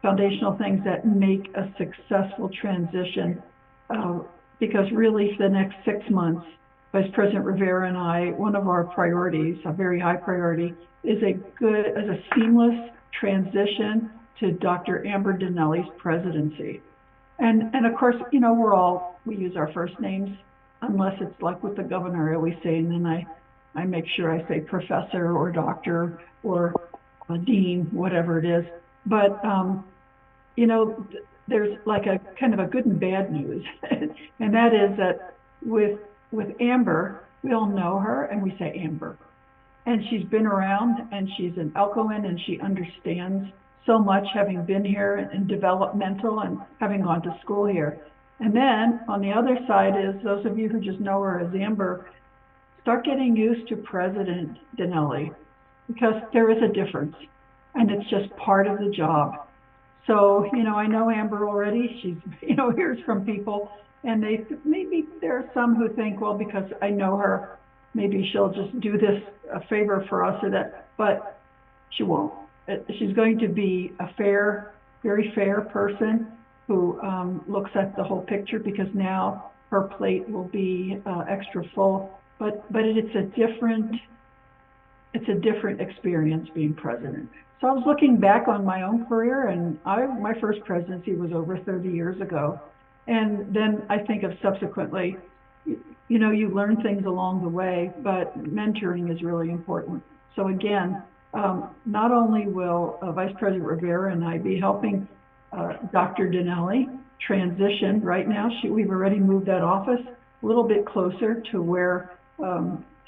foundational things that make a successful transition. Because really, for the next 6 months, Vice President Rivera and I, one of our priorities, a very high priority, is a seamless transition to Dr. Amber Dinelli's presidency. And of course, you know, we use our first names, unless it's like with the governor, I always say, and then I make sure I say professor or doctor or dean, whatever it is. But, you know, there's like a kind of a good and bad news. And that is that with Amber, we all know her and we say Amber. And she's been around and she's an Elkoan and she understands so much, having been here and developmental and having gone to school here. And then on the other side is those of you who just know her as Amber, start getting used to President Dinelli, because there is a difference and it's just part of the job. So, you know, I know Amber already. She's, you know, hears from people and maybe there are some who think, well, because I know her, maybe she'll just do this a favor for us or that, but she won't. She's going to be a fair, very fair person who looks at the whole picture, because now her plate will be extra full. But it's a different experience being president. So I was looking back on my own career, and my first presidency was over 30 years ago. And then I think of subsequently, you know, you learn things along the way, but mentoring is really important. So again, not only will Vice President Rivera and I be helping Dr. Dinelli transition right now, we've already moved that office a little bit closer to where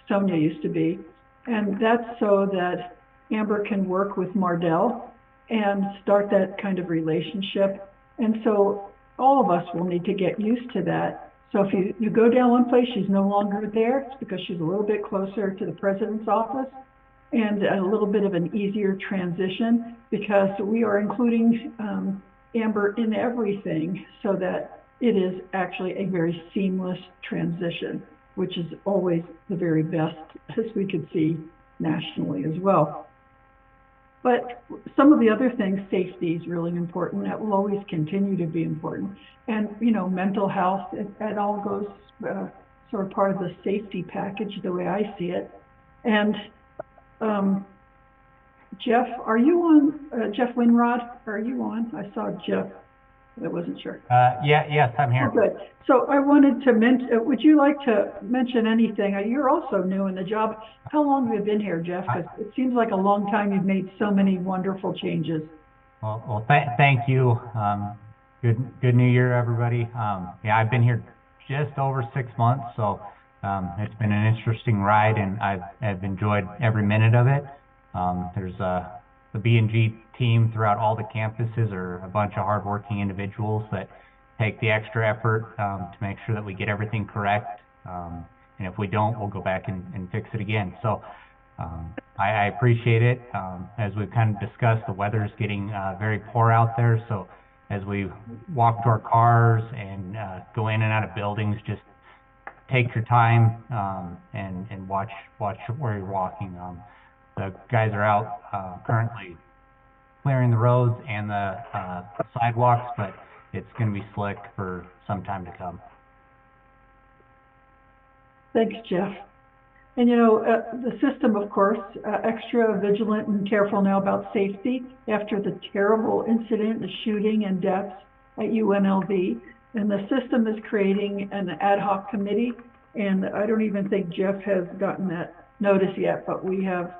Sonia used to be. And that's so that Amber can work with Mardell and start that kind of relationship. And so all of us will need to get used to that. So if you go down one place, she's no longer there, it's because she's a little bit closer to the president's office, and a little bit of an easier transition, because we are including Amber in everything so that it is actually a very seamless transition, which is always the very best, as we could see nationally as well. But some of the other things, safety is really important. That will always continue to be important. And, you know, mental health, it all goes sort of part of the safety package, the way I see it. And Jeff, are you on, Jeff Winrod, are you on? I saw Jeff, I wasn't sure. Yes, I'm here. Oh, good. So I wanted to mention, would you like to mention anything? You're also new in the job. How long have you been here, Jeff? Because it seems like a long time. You've made so many wonderful changes. Well, thank you. Good New Year, everybody. Yeah, I've been here just over 6 months, so it's been an interesting ride, and I've enjoyed every minute of it. There's the B&G team throughout all the campuses are a bunch of hardworking individuals that take the extra effort to make sure that we get everything correct. And if we don't, we'll go back and fix it again. So I appreciate it. As we've kind of discussed, the weather is getting very poor out there. So as we walk to our cars and go in and out of buildings, just take your time and watch where you're walking. The guys are out currently clearing the roads and the sidewalks, but it's going to be slick for some time to come. Thanks, Jeff. And you know, the system, of course, extra vigilant and careful now about safety after the terrible incident, the shooting and deaths at UNLV. And the system is creating an ad hoc committee. And I don't even think Jeff has gotten that notice yet, but we have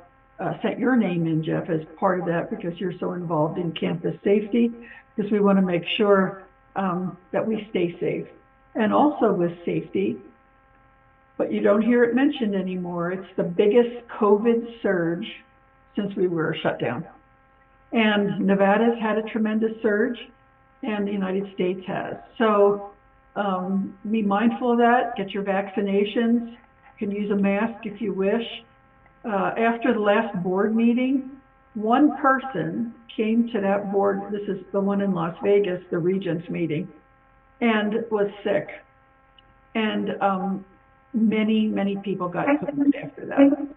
sent your name in, Jeff, as part of that because you're so involved in campus safety, because we want to make sure that we stay safe. And also with safety, but you don't hear it mentioned anymore, it's the biggest COVID surge since we were shut down. And Nevada's had a tremendous surge, and the United States has. So be mindful of that, get your vaccinations, you can use a mask if you wish. After the last board meeting, one person came to that board, this is the one in Las Vegas, the Regents meeting, and was sick. And many people got COVID after that.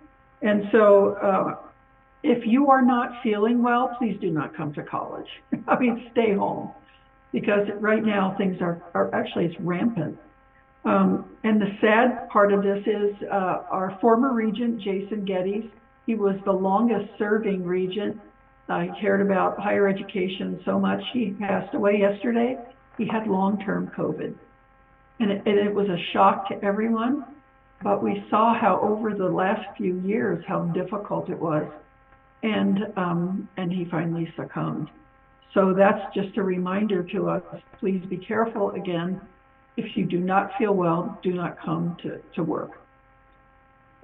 And so if you are not feeling well, please do not come to college. I mean, stay home, because right now things are actually, it's rampant. And the sad part of this is our former regent, Jason Geddes, he was the longest serving regent. He cared about higher education so much. He passed away yesterday. He had long-term COVID. And it was a shock to everyone, but we saw how over the last few years, how difficult it was. And he finally succumbed. So that's just a reminder to us, please be careful again. If you do not feel well, do not come to work.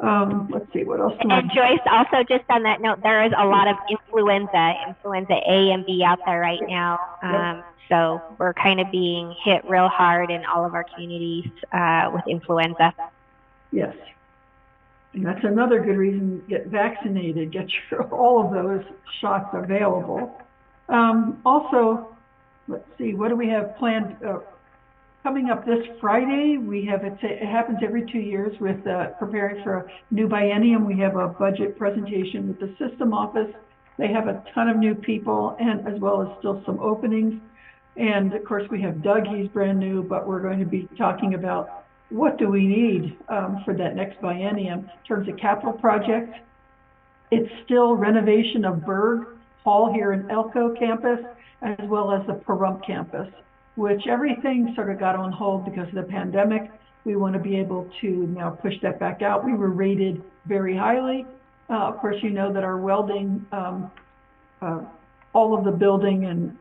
Let's see, what else do I... And Joyce, also just on that note, there is a lot of influenza A and B out there right now. Yep. So we're kind of being hit real hard in all of our communities with influenza. Yes. And that's another good reason to get vaccinated, get all of those shots available. Also, let's see, what do we have planned? Coming up this Friday, we have, it happens every 2 years with preparing for a new biennium. We have a budget presentation with the system office. They have a ton of new people, and as well as still some openings. And of course we have Doug, he's brand new, but we're going to be talking about what do we need for that next biennium in terms of capital projects. It's still renovation of Berg Hall here in Elko campus, as well as the Pahrump campus, which everything sort of got on hold because of the pandemic. We want to be able to now push that back out. We were rated very highly. Of course, you know that our welding, all of the building, and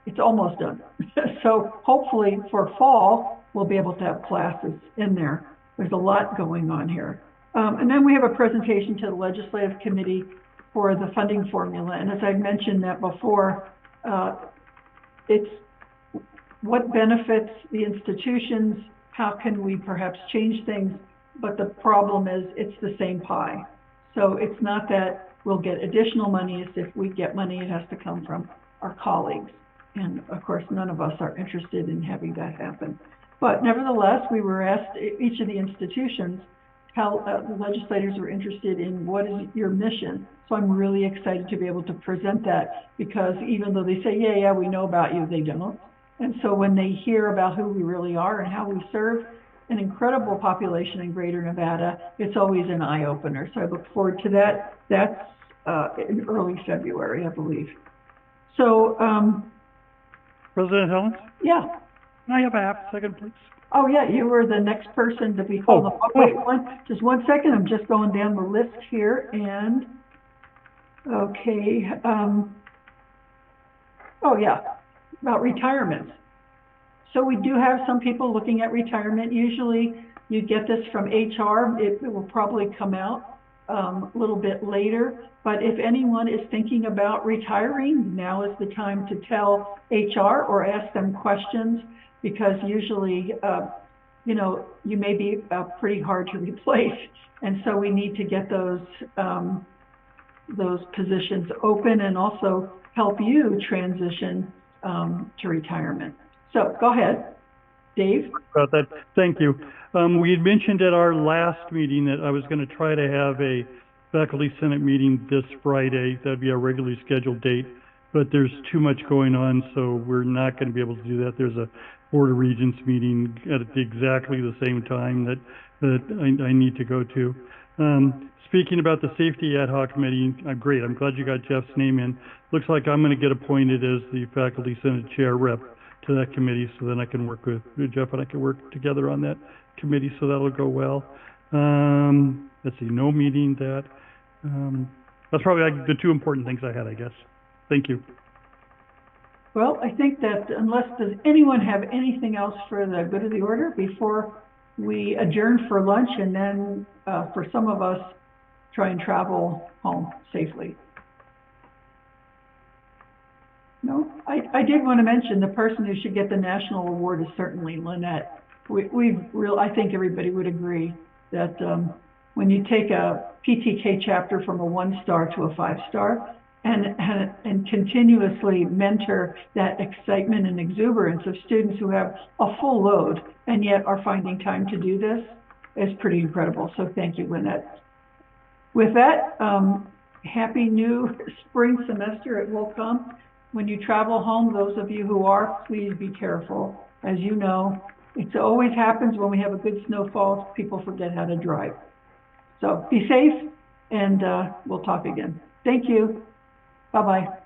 it's almost done. So hopefully for fall, we'll be able to have classes in there. There's a lot going on here. And then we have a presentation to the Legislative Committee for the funding formula. And as I mentioned that before, it's what benefits the institutions, how can we perhaps change things, but the problem is it's the same pie. So it's not that we'll get additional money, it's if we get money, it has to come from our colleagues. And of course, none of us are interested in having that happen. But nevertheless, we were asked, each of the institutions, the legislators were interested in what is your mission. So I'm really excited to be able to present that, because even though they say, yeah, we know about you, they don't. And so when they hear about who we really are and how we serve an incredible population in Greater Nevada, it's always an eye-opener. So I look forward to that. That's in early February, I believe. So, President Helens, yeah. can I have a half second, please? Oh, yeah, you were the next person to be called. Wait, just 1 second. I'm just going down the list here, and okay. Oh, yeah, about retirement. So we do have some people looking at retirement. Usually you get this from HR. It will probably come out a little bit later. But if anyone is thinking about retiring, now is the time to tell HR or ask them questions, because usually, you may be pretty hard to replace. And so we need to get those positions open and also help you transition to retirement. So go ahead, Dave. About that, thank you. We had mentioned at our last meeting that I was going to try to have a faculty senate meeting this Friday. That'd be our regularly scheduled date, but there's too much going on, so we're not going to be able to do that. There's a Board of Regents meeting at exactly the same time that I need to go to. Speaking about the Safety Ad Hoc Committee, great. I'm glad you got Jeff's name in. Looks like I'm going to get appointed as the Faculty Senate Chair Rep to that committee, so then I can work with Jeff and I can work together on that committee, so that'll go well. Let's see, no meeting that. That's probably like the two important things I had, I guess. Thank you. Well, I think that does anyone have anything else for the good of the order before we adjourn for lunch, and then for some of us try and travel home safely? No, I did want to mention the person who should get the national award is certainly Lynette. I think everybody would agree that when you take a PTK chapter from a 1-star to a 5-star and continuously mentor that excitement and exuberance of students who have a full load and yet are finding time to do this is pretty incredible. So thank you, Lynette. With that, happy new spring semester. It will come. When you travel home, those of you who are, please be careful. As you know, it always happens when we have a good snowfall, people forget how to drive. So be safe, and we'll talk again. Thank you. Bye-bye.